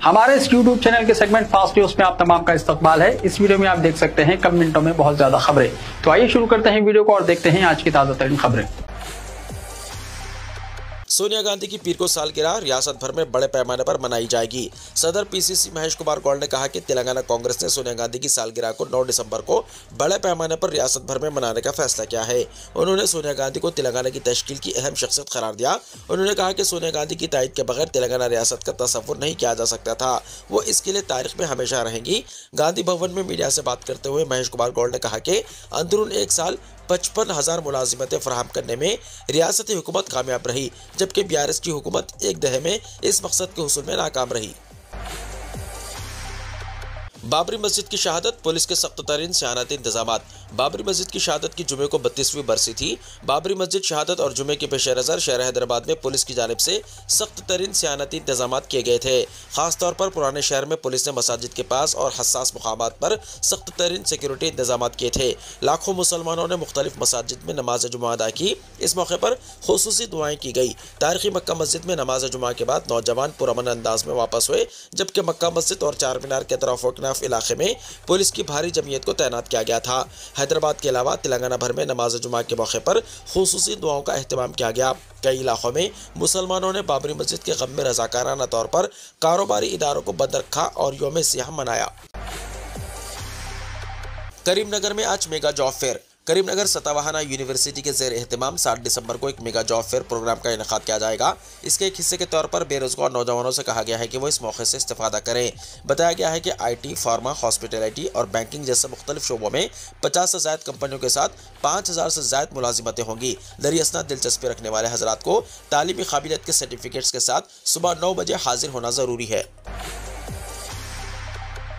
हमारे इस YouTube channel के सेगमेंट फास्ट न्यूज में आप तमाम का इस्तकबाल है। इस वीडियो में आप देख सकते हैं कम मिनटों में बहुत ज्यादा खबरें। तो आइए शुरू करते हैं वीडियो को और देखते हैं आज की ताजा तरीन खबरें। सोनिया गांधी की पीर को सालगिरह रियासत भर में बड़े पैमाने पर मनाई जाएगी। सदर पीसीसी महेश कुमार गौड़ ने कहा कि तेलंगाना कांग्रेस ने सोनिया गांधी की सालगिरह को 9 दिसंबर को बड़े पैमाने पर रियासत भर में मनाने का फैसला किया है। उन्होंने सोनिया गांधी को तेलंगाना की तश्कील की अहम शख्सियत करार दिया। उन्होंने कहा कि सोनिया गांधी की तायद के बगैर तेलंगाना रियासत का तस्वुर नहीं किया जा सकता था। वो इसके लिए तारीख में हमेशा रहेंगी। गांधी भवन में मीडिया से बात करते हुए महेश कुमार गौड़ ने कहा कि अंदरून एक साल 55,000 मुलाजिमतें फराहम करने में रियासती हुकूमत कामयाब रही, जबकि बीआरएस की हुकूमत एक दहे में इस मकसद के हुसूल में नाकाम रही। बाबरी मस्जिद की शहादत, पुलिस के सख्त तरीन सियानती इंतजामात। बाबरी मस्जिद की शहादत की जुमे को 32वीं बरसी थी। बाबरी मस्जिद शहादत और जुमे के पेश नज़र शहर हैदराबाद में पुलिस की जानिब से सख्त तरीन सियानती इंतजामात किए गए थे। खासतौर पर पुराने शहर में पुलिस ने मसाजिद के पास और हसास मुकामात पर सख्त तरीन सिक्योरिटी इंतजामात किए थे। लाखों मुसलमानों ने मुख्तलिफ मसाजिद में नमाज जुमा अदा की। इस मौके पर खुसूसी दुआएं की गई। तारीखी मक्का मस्जिद में नमाज जुमा के बाद नौजवान पुरअमन अंदाज में वापस हुए, जबकि मक्का मस्जिद और चार मीनार के तरफ इलाके में पुलिस की भारी जमीयत को तैनात किया गया था। हैदराबाद के अलावा तेलंगाना भर में नमाज जुमा के मौके पर खुसूसी दुआओं का एहतमाम किया गया। कई इलाकों में मुसलमानों ने बाबरी मस्जिद के गम में रजाकाराना तौर पर कारोबारी इदारों को बंद रखा और यौम सियाह मनाया। करीमनगर में आज mega job fair. Karimnagar Satavahana university के ज़ेर एहतमाम 7 दिसंबर को एक मेगा जॉब फेयर प्रोग्राम का इनेकाद किया जाएगा। इसके एक हिस्से के तौर पर बेरोजगार नौजवानों से कहा गया है कि वो इस मौके से इस्तेफादा करें। बताया गया है कि IT, फार्मा, हॉस्पिटलिटी और बैंकिंग जैसे मुख्तलिफ शोबों में 50 से ज़ायद कंपनियों के साथ 5,000 से ज़ायद मुलाजिमतें होंगी। दरियासना दिलचस्पी रखने वाले हजरात को तालीमी काबिलियत के सर्टिफिकेट्स के साथ सुबह 9 बजे हाजिर होना ज़रूरी है।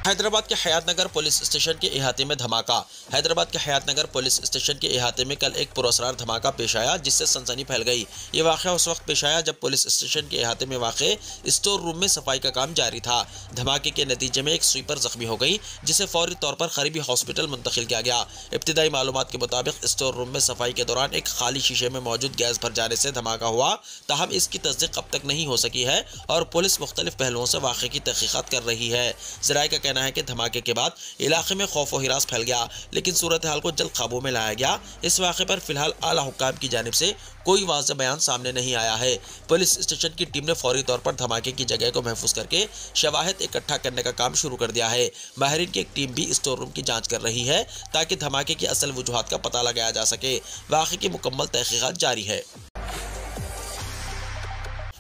हैदराबाद के हयात नगर पुलिस स्टेशन के इहाते में धमाका। हैदराबाद के हयात नगर पुलिस स्टेशन के इहाते में कल एक पुरअसरार धमाका पेश आया, जिससे सनसनी फैल गई। ये वाक़या उस वक्त पेश आया जब पुलिस स्टेशन के इहाते में वाक़े स्टोर रूम में सफाई का काम जारी था। धमाके के नतीजे में एक स्वीपर जख्मी हो गई, जिसे फौरी तौर पर करीबी हॉस्पिटल मुंतकिल किया गया। इब्तिदाई मालूमात के मुताबिक स्टोर रूम में सफाई के दौरान एक खाली शीशे में मौजूद गैस भर जाने से धमाका हुआ। ताहम इसकी तस्दीक अब तक नहीं हो सकी है और पुलिस मुख्तलिफ पहलुओं से वाक़े की तहकीकात कर रही है। ज़राए का कहना है कि धमाके के बाद इलाके में खौफ और हिरास फैल गया, लेकिन सूरत हाल को जल्द काबू में लाया गया। इस वाक़े पर फिलहाल आला हुक्काम की जानिब से कोई वाज़ेह बयान सामने नहीं आया है। पुलिस स्टेशन की टीम ने फौरी तौर पर धमाके की जगह को महफूज करके शवाहिद इकट्ठा करने का काम शुरू कर दिया है। माहिरीन की एक टीम भी स्टोर रूम की जांच कर रही है ताकि धमाके की असल वजूहात का पता लगाया जा सके। वाक़े की मुकम्मल तहकीकात जारी है।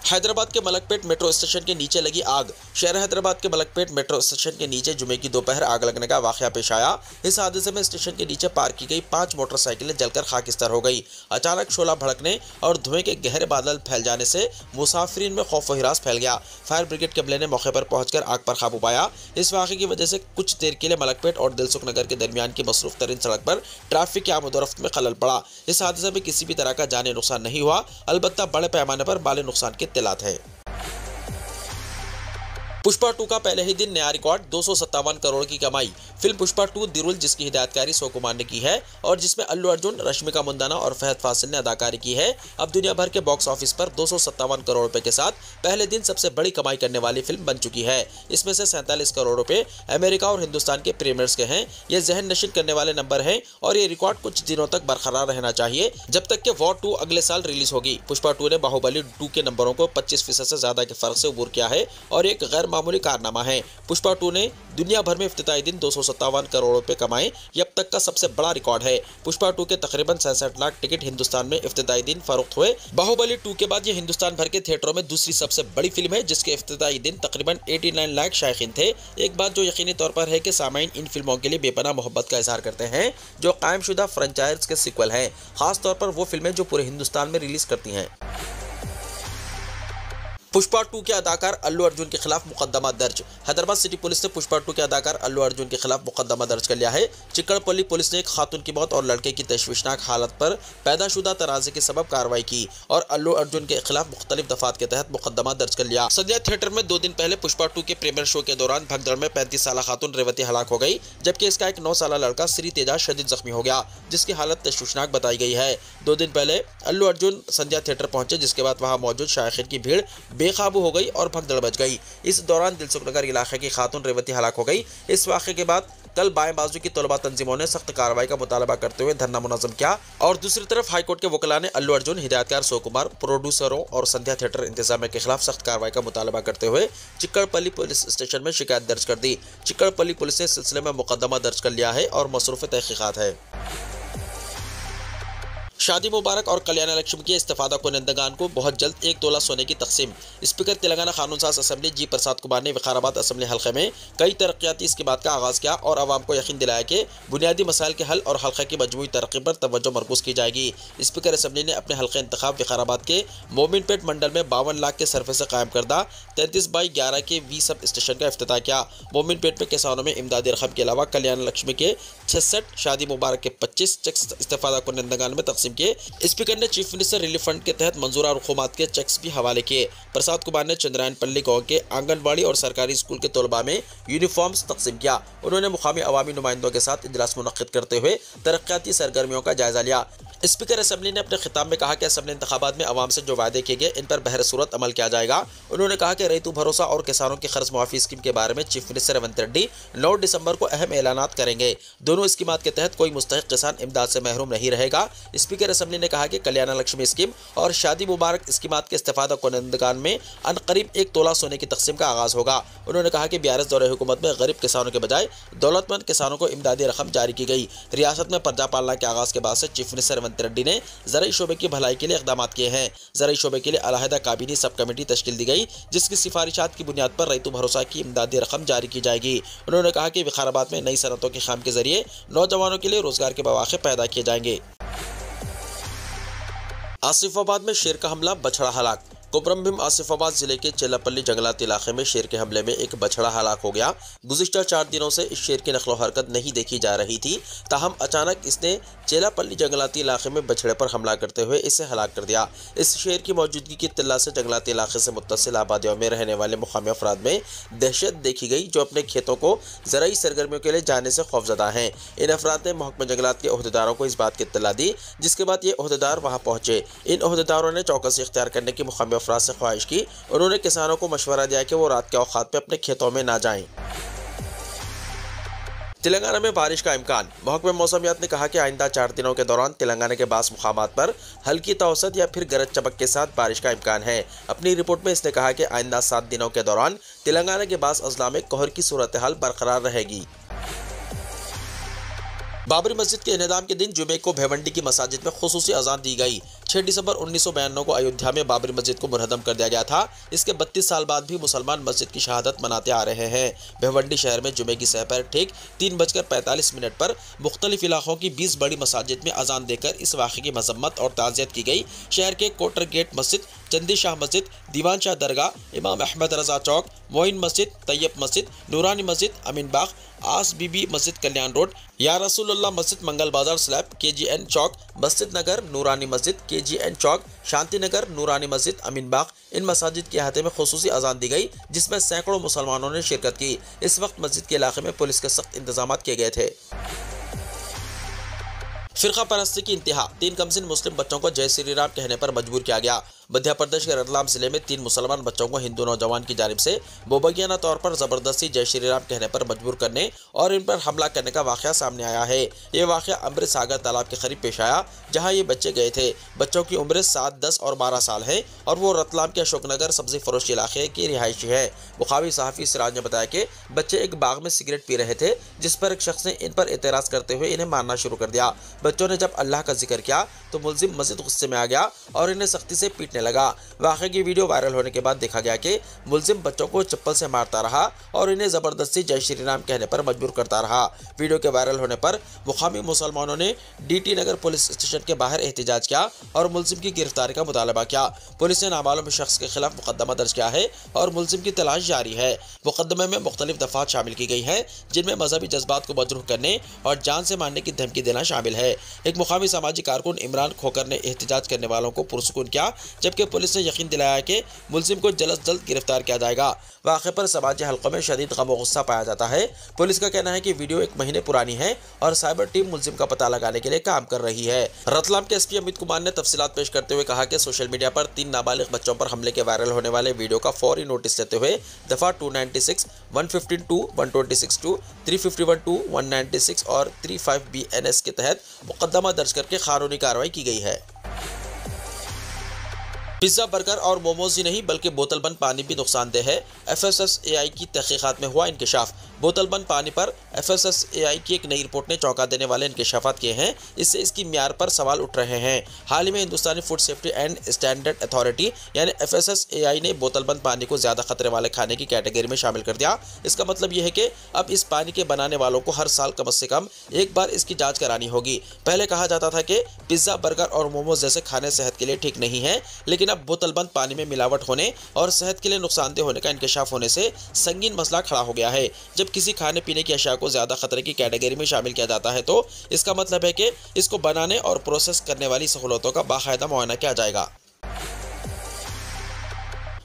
हैदराबाद के मलकपेट मेट्रो स्टेशन के नीचे लगी आग। शहर हैदराबाद के मलकपेट मेट्रो स्टेशन के नीचे जुमे की दोपहर आग लगने का वाक़या पेश आया। इस हादसे में स्टेशन के नीचे पार्क की गई 5 मोटरसाइकिलें जलकर खाकिस्तार हो गई। अचानक शोला भड़कने और धुएं के गहरे बादल फैल जाने से मुसाफिरीन में खौफ व हिरास फैल गया। फायर ब्रिगेड के अमले ने मौके पर पहुंचकर आग पर काबू पाया। इस वाक़े की वजह से कुछ देर के लिए मलकपेट और दिलसुख नगर के दरमियान की मसरूफ तरीन सड़क पर ट्रैफिक की आमदोरफ्त में खलल पड़ा। इस हादसे में किसी भी तरह का जानी नुकसान नहीं हुआ, अलबत्ता बड़े पैमाने पर माली नुकसान की इत्तलात है। पुष्पा 2 का पहले ही दिन नया रिकॉर्ड, 257 करोड़ की कमाई। फिल्म पुष्पा 2 दिरुल, जिसकी हिदायतकारी सो कुमार ने की है और जिसमें अल्लू अर्जुन, रश्मिका मंदाना और फहद फासिल ने अदाकारी की है, अब दुनिया भर के बॉक्स ऑफिस पर 257 करोड़ रुपए के साथ पहले दिन सबसे बड़ी कमाई करने वाली फिल्म बन चुकी है। इसमें से 47 करोड़ रुपए अमेरिका और हिंदुस्तान के प्रीमियर्स के हैं। ये जहन नशीन करने वाले नंबर हैं और ये रिकॉर्ड कुछ दिनों तक बरकरार रहना चाहिए, जब तक कि वॉर 2 अगले साल रिलीज होगी। पुष्पा 2 ने बाहुबली 2 के नंबरों को 25% से ज्यादा के फर्क से उबूर किया है और एक गैर मामूली कारनामा है। पुष्पा 2 ने दुनिया भर में इफ्तिताई दिन 257 करोड़ रुपए कमाए। ये अब तक का सबसे बड़ा रिकॉर्ड है। पुष्पा 2 के तकरीबन 67 लाख टिकट हिंदुस्तान में इफ्तिताई दिन फरोख्त हुए। बाहुबली 2 के बाद ये हिंदुस्तान भर के थिएटरों में दूसरी सबसे बड़ी फिल्म है, जिसके इफ्तिताई दिन तकरीबन 89 लाख शायकीन थे। एक बात जो यकीनी तौर पर है कि सामाईन इन फिल्मों के लिए बेपनाह मोहब्बत का इजहार करते हैं जो कायमशुदा फ्रेंचाइज के सीक्वल हैं, खासतौर पर वो फिल्में जो पूरे हिंदुस्तान में रिलीज करती हैं। पुष्पा 2 के अदाकार अल्लू अर्जुन के खिलाफ मुकदमा दर्ज। हैदराबाद सिटी पुलिस ने पुष्पा 2 के अदाकार अल्लू अर्जुन के खिलाफ मुकदमा दर्ज कर लिया है। चिक्कड़पल्ली पुलिस ने एक खातून की मौत और लड़के की तशवीशनाक हालत पर पैदाशुदा तनाज़े के सबब कार्रवाई की और अल्लू अर्जुन के खिलाफ मुख्तलिफ दफात के तहत मुकदमा दर्ज कर लिया। संध्या थिएटर में 2 दिन पहले पुष्पा 2 के प्रीमियर शो के दौरान भगदड़ में 35 साल खातून रेवती हलाक हो गई, जबकि इसका एक 9 साल लड़का श्री तेजा शदीद जख्मी हो गया, जिसकी हालत तशवीशनाक बताई गई है। 2 दिन पहले अल्लू अर्जुन संध्या थिएटर पहुंचे, जिसके बाद वहां मौजूद शायकीन की भीड़ बेकाबू हो गई और भगदड़ मच गई। इस दौरान दिलसुखनगर इलाके की खातून रेवती हलाक हो गई। इस वाक़े के बाद कल बाएं बाजू की तलबा तंजीमों ने सख्त कार्रवाई का मुतालबा करते हुए धरना मुनज़्ज़म किया और दूसरी तरफ हाईकोर्ट के वकला ने अल्लू अर्जुन, हिदायतकार सोकुमार, प्रोड्यूसरों और संध्या थिएटर इंतजामिया के खिलाफ सख्त कार्रवाई का मुतालबा करते हुए चिक्कड़पल्ली पुलिस स्टेशन में शिकायत दर्ज कर दी। चिक्कड़पल्ली पुलिस ने इस सिलसिले में मुकदमा दर्ज कर लिया है और मसरूफ़ तहक़ीक़ात है। शादी मुबारक और कल्याण लक्ष्मी के इस्तेफादा कुनंदगान को बहुत जल्द 1 तोला सोने की तकसीम। स्पीकर तेलंगाना कानून साज असम्बली जी प्रसाद कुमार ने विकाराबाद असम्बली हल्के में कई तरक्याती स्कीमात का आगाज़ किया और आवाम को यकीन दिलाया कि बुनियादी मसाइल के हल और हल्के की मजमूई तरक्की पर तवज्जो मरकूज की जाएगी। स्पीकर असम्बली ने अपने हल्के इंतखाब विकाराबाद के मोमिनपेट मंडल में 52 लाख के सरफे से कायम करदा 33/11 के वी सब स्टेशन का इफ्तिताह किया। मोमिनपेट में किसानों में इमदादी रकम के अलावा कल्याण लक्ष्मी के 66, शादी मुबारक के 25 चेक्स इस्तेफादा कुनंदगान में तकसीम किए। स्पीकर ने चीफ मिनिस्टर रिलीफ फंड के तहत मंजूरा रुखूमात के चेक्स भी हवाले किए। प्रसाद कुमार ने चंद्रायनपल्ली गांव के आंगनबाड़ी और सरकारी स्कूल के तलबा में यूनिफॉर्म्स तकसीम किया। उन्होंने मुकामी अवामी नुमाइंदों के साथ इजलास मुनक्किद करते हुए तरक्याती सरगर्मियों का जायजा लिया। स्पीकर असम्बली ने अपने खिताब में कहा कि असम्बली इंतखाबात में अवाम से जो वादे किए गए इन पर बहर सूरत अमल किया जाएगा। उन्होंने कहा कि रैतू भरोसा और किसानों की कर्ज मुआफ़ी स्कीम के बारे में चीफ मिनिस्टर रेवंत रेड्डी 9 दिसंबर को अहम ऐलानात करेंगे। दोनों स्कीमात के तहत कोई मुस्तहिक किसान इमदाद से महरूम नहीं रहेगा। स्पीकर असम्बली ने कहा कि कल्याण लक्ष्मी स्कीम और शादी मुबारक स्कीमात के इस्तेफादा कुनंदगान में अनकरीब 1 तोला सोने की तकसीम का आगाज़ होगा। उन्होंने कहा कि BRS दौरे हुकूमत में गरीब किसानों के बजाय दौलतमंद किसानों को इमदादी रकम जारी की गई। रियासत में प्रजा पालना के आगाज़ के बाद से चीफ मिनिस्टर रेवंत रेड्डी ने ज़राई शोबे की भलाई के लिए इक़दाम किए हैं। ज़राई शोबे के लिए अलहदा काबीनी सब कमेटी तश्कील दी गई जिसकी सिफारिशात की बुनियाद पर रैतू भरोसा की इमदादी रकम जारी की जाएगी। उन्होंने कहा कि विकाराबाद में नई सनतों के काम के जरिए नौजवानों के लिए रोजगार के मौके पैदा किए जाएंगे। आसिफाबाद में शेर का हमला, बछड़ा हलाक। कोबरम भीम आसिफाबाद जिले के चेलापल्ली जंगलात इलाके में शेर के हमले में एक बछड़ा हलाक हो गया। गुज़िश्ता 4 दिनों से इस शेर की नकलो हरकत नहीं देखी जा रही थी, ताहम अचानक इसने चेलापल्ली जंगलाती इलाके में बछड़े पर हमला करते हुए इसे हलाक कर दिया। इस शेर की मौजूदगी की इत्तला से जंगलाती इलाके से मुत्तसिल आबादियों में रहने वाले मुकामी अफराद में दहशत देखी गई, जो अपने खेतों को ज़राई सरगर्मियों के लिए जाने से खौफजदा हैं। इन अफराद ने महकमा जंगलात के ओहदेदारों को इस बात की इत्तला दी, जिसके बाद ये ओहदेदार वहाँ पहुँचे। इन ओहदेदारों ने चौकसी इख्तियार करने की मुकामी अफराद से ख्वाहिश की। उन्होंने किसानों को मशवरा दिया कि वो रात के औकात पे अपने खेतों में ना जाएं। तेलंगाना में बारिश का इम्कान। महकमे मौसमियात ने कहा कि आइंदा 4 दिनों के दौरान तेलंगाना के बास मुकामात पर हल्की तवसत या फिर गरज चमक के साथ बारिश का इम्कान है। अपनी रिपोर्ट में इसने कहा कि आइंदा 7 दिनों के दौरान तेलंगाना के बास अजला में कहर की सूरत हाल बरकरार रहेगी। बाबरी मस्जिद के इनेदाम के दिन जुमे को भेवंडी की मसाजिद में खुसूसी अजान दी गई। 6 दिसंबर 1992 को अयोध्या में बाबरी मस्जिद को मुनहदम कर दिया गया था। इसके 32 साल बाद भी मुसलमान मस्जिद की शहादत मनाते आ रहे हैं। भेवंडी शहर में जुमे की सहर ठीक 3:45 पर मुख्तलिफ इलाकों की 20 बड़ी मसाजिद में अजान देकर इस वाक़े की मजम्मत और ताज़ियत की गई। शहर के कोटर गेट मस्जिद, चंदी शाह मस्जिद, दीवान शाह दरगाह, इमाम अहमद रजा चौक, मोइन मस्जिद, तैयब मस्जिद, नूरानी मस्जिद, अमीन बाग, आस बीबी मस्जिद, कल्याण रोड, या रसूलुल्लाह मस्जिद, मंगल बाजार स्लैब, KGN चौक, मस्जिद नगर, नूरानी मस्जिद, KGN चौक, शांति नगर, नूरानी मस्जिद, अमीन बाग, इन मसाजिद के अहाते में खुसूसी अजान दी गई, जिसमें सैकड़ों मुसलमानों ने शिरकत की। इस वक्त मस्जिद के इलाके में पुलिस के सख्त इंतजाम किए गए थे। फिरका परस्ती की इंतहा, 3 कमसिन मुस्लिम बच्चों को जय श्री राम कहने पर मजबूर किया गया। मध्य प्रदेश के रतलाम जिले में 3 मुसलमान बच्चों को हिंदू नौजवान की जानिब से बोबगियाना तौर पर जबरदस्ती जय श्री राम कहने पर मजबूर करने और इन पर हमला करने का वाक़या सामने आया है। ये वाक़या अमृत सागर तालाब के करीब पेश आया, जहां ये बच्चे गए थे। बच्चों की उम्र 7, 10 और 12 साल है और वो रतलाम के अशोकनगर सब्जी फरोश इलाके की रिहायशी है। मुकामी सहाफ़ी सिराज ने बताया कि बच्चे एक बाग में सिगरेट पी रहे थे, जिस पर एक शख्स ने इन पर एतराज़ करते हुए इन्हें मारना शुरू कर दिया। बच्चों ने जब अल्लाह का जिक्र किया तो मुलजिम मज़ीद गुस्से में आ गया और इन्हें सख्ती से पीटने लगा। वाक़े की वीडियो वायरल होने के बाद देखा गया कि मुलजिम बच्चों को चप्पल से मारता रहा और इन्हें ज़बरदस्ती जय श्री राम कहने पर मजबूर करता रहा। वीडियो के वायरल होने पर मुकामी मुसलमानों ने DT नगर पुलिस स्टेशन के बाहर एहतजाज किया और मुलजिम की गिरफ्तारी का मुतालबा किया। पुलिस ने नामालूम शख्स के खिलाफ मुकदमा दर्ज किया है और मुलजिम की तलाश जारी है। मुकदमे में मुख्तलिफ दफ़ात शामिल की गई हैं, जिनमें मजहबी जज्बात को मजरूह करने और जान से मारने की धमकी देना शामिल है। है। एक मुकामी सामाजिक कारकुन इमरान खोकर ने एहतजाज करने वालों को पुरसुकून किया, जबकि पुलिस ने यकीन दिलाया कि मुलजिम को जल्द से जल्द गिरफ्तार किया जाएगा। वाक़े पर समाजी हलकों में शदीद गम और गुस्सा पाया जाता है। पुलिस का कहना है कि वीडियो 1 महीने पुरानी है और साइबर टीम मुलजिम का पता लगाने के लिए काम कर रही है। रतलाम के एसपी अमित कुमार ने तफसीलात पेश करते हुए कहा कि सोशल मीडिया पर 3 नाबालिग बच्चों पर हमले के वायरल होने वाले वीडियो का फौरी नोटिस लेते हुए दफा 296, 115(2), 126(2), 351(2), 196 और 35 BNS के तहत मुकदमा दर्ज करके कानूनी कार्रवाई की गई है। पिज्जा, बर्गर और मोमोज ही नहीं बल्कि बोतलबंद पानी भी नुकसानदेह है। FSSAI की तहकीकात में हुआ इंकशाफ। बोतलबंद पानी पर FSSAI की एक नई रिपोर्ट ने चौंका देने वाले इंकशाफात किए हैं। इससे इसकी म्यार पर सवाल उठ रहे हैं। हाल ही में Hindustani food safety and standard authority यानी FSSAI ने बोतलबंद पानी को ज्यादा खतरे वाले खाने की कैटेगरी में शामिल कर दिया। इसका मतलब यह है कि अब इस पानी के बनाने वालों को हर साल कम से कम एक बार इसकी जाँच करानी होगी। पहले कहा जाता था कि पिज्जा, बर्गर और मोमोज जैसे खाने सेहत के लिए ठीक नहीं है, लेकिन अब बोतलबंद पानी में मिलावट होने और सेहत के लिए नुकसानदेह होने का इंकशाफ होने से संगीन मसला खड़ा हो गया है। जब किसी खाने पीने की अशिया को ज्यादा खतरे की कैटेगरी में शामिल किया जाता है तो इसका मतलब है कि इसको बनाने और प्रोसेस करने वाली सहूलतों का बाकायदा मुआयना किया जाएगा।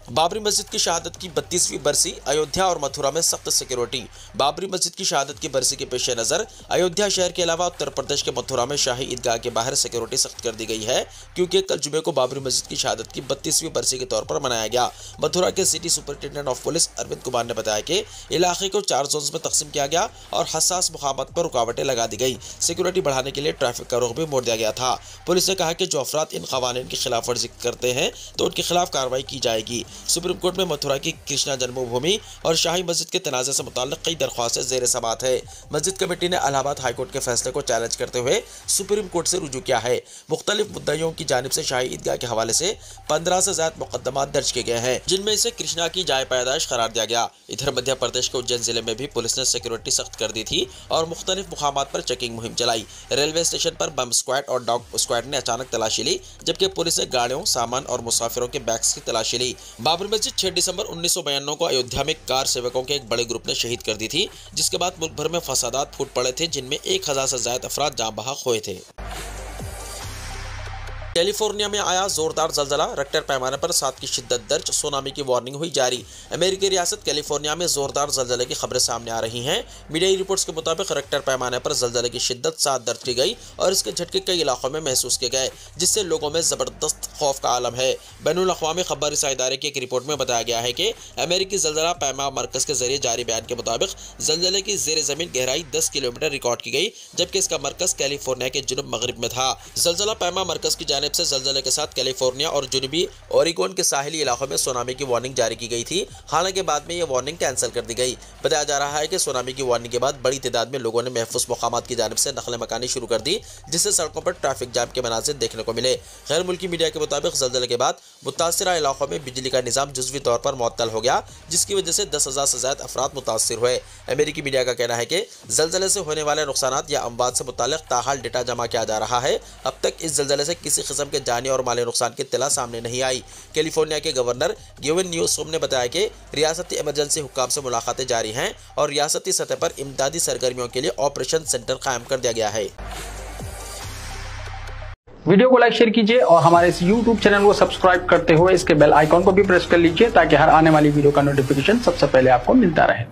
बाबरी मस्जिद की शहादत की 32वीं बरसी, अयोध्या और मथुरा में सख्त सिक्योरिटी। बाबरी मस्जिद की शहादत की बरसी के पेश नज़र अयोध्या शहर के अलावा उत्तर प्रदेश के मथुरा में शाही ईदगाह के बाहर सिक्योरिटी सख्त कर दी गई है, क्योंकि कल जुमे को बाबरी मस्जिद की शहादत की 32वीं बरसी के तौर पर मनाया गया। मथुरा के city superintendent of police Arvind Kumar ने बताया कि इलाके को 4 जोन्स में तकसीम किया गया और हसास मुकामात पर रुकावटें लगा दी गई। सिक्योरिटी बढ़ाने के लिए ट्रैफिक का रुख भी मोड़ दिया गया था। पुलिस ने कहा कि जो अफराद इन कवानीन की खिलाफ वर्जी करते हैं तो उनके खिलाफ कार्रवाई की जाएगी। सुप्रीम कोर्ट में मथुरा की कृष्णा जन्मभूमि और शाही मस्जिद के तनाज़े से मुताल्लिक़ कई दरख्वास्तें ज़ेर समाअत है। मस्जिद कमेटी ने इलाहाबाद हाई कोर्ट के फैसले को चैलेंज करते हुए सुप्रीम कोर्ट से रुजू किया है। मुख्तलिफ मुद्दइयों की जानिब से शाही ईदगाह के हवाले से 15 से ज़्यादा मुकदमात दर्ज किए गए हैं, जिनमें से कृष्णा की जाए पैदाइश करार दिया गया। इधर मध्य प्रदेश के उज्जैन जिले में भी पुलिस ने सिक्योरिटी सख्त कर दी थी और मुख्तलिफ मुकामात पर चेकिंग मुहिम चलाई। रेलवे स्टेशन पर बम स्क्वाड और डॉग स्क्वाड ने अचानक तलाशी ली, जबकि पुलिस ने गाड़ियों, सामान और मुसाफिरों के बैग्स की तलाशी ली। बाबरी मस्जिद 6 दिसंबर 1992 को अयोध्या में कार सेवकों के एक बड़े ग्रुप ने शहीद कर दी थी, जिसके बाद मुल्क भर में फसादात फूट पड़े थे, जिनमें 1000 से ज्यादा अफराद जाँ बहक हुए थे। कैलिफोर्निया में आया जोरदार ज़लज़ला, रेक्टर पैमाने पर 7 की शिद्दत दर्ज, सुनामी की वार्निंग हुई जारी। अमेरिकी रियासत कैलिफोर्निया में जोरदार ज़लज़ले की खबरें सामने आ रही हैं। मीडिया रिपोर्ट्स के मुताबिक रेक्टर पैमाने पर ज़लज़ले की शिद्दत 7 दर्ज की गई और इसके झटके कई इलाकों में महसूस किए गए, जिससे लोगों में ज़बरदस्त खौफ का आलम है। बैनुल अक़वामी खबर रसाई इदारे की एक रिपोर्ट में बताया गया है कि अमेरिकी ज़लज़ला पैमा मरकज़ के जरिए जारी बयान के मुताबिक ज़लज़ले की ज़ेर ज़मीन गहराई 10 किलोमीटर रिकॉर्ड की गई, जबकि इसका मरकज़ कैलिफोर्निया के जुनूब मगरिब में था। ज़लज़ला पैमा मरकज़ की जानिब से ज़लज़ले के साथ कैलिफोर्निया और जुनूबी ओरेगोन के साहिली इलाकों में सुनामी की वार्निंग जारी की गई थी। हालांकि बाद में यह वार्निंग कैंसिल कर दी गई। बताया जा रहा है कि सुनामी की वार्निंग के बाद बड़ी तादाद में लोगों ने महफूज मकामात की जानिब से नकल मकानी शुरू कर दी, जिससे सड़कों पर ट्रैफिक जाम के मनाज़िर देखने को मिले। गैर मुल्की मीडिया के मुताबिक ज़लज़ले के बाद मुतासिरा इलाकों में बिजली का निज़ाम जुज़वी तौर पर मुअत्तल हो गया, जिसकी वजह से 10,000 से ज़्यादा अफराद मुतासिर हुए। अमेरिकी मीडिया का कहना है कि ज़लज़ले से होने वाले नुकसानात या अमवात से मुताल्लिक़ ताहाल डेटा जमा किया जा रहा है। अब तक इस ज़लज़ले से किसी किस्म के जानी और माली नुकसान की इत्तला सामने नहीं आई। कैलिफोर्निया के गवर्नर गेविन न्यूसोम ने बताया कि रियासती इमरजेंसी हुक्काम से मुलाकातें जारी हैं और रियासती सतह पर इमदादी सरगर्मियों के लिए ऑपरेशन सेंटर कायम कर दिया गया है। वीडियो को लाइक शेयर कीजिए और हमारे इस YouTube चैनल को सब्सक्राइब करते हुए इसके बेल आइकॉन को भी प्रेस कर लीजिए, ताकि हर आने वाली वीडियो का नोटिफिकेशन सबसे पहले आपको मिलता रहे।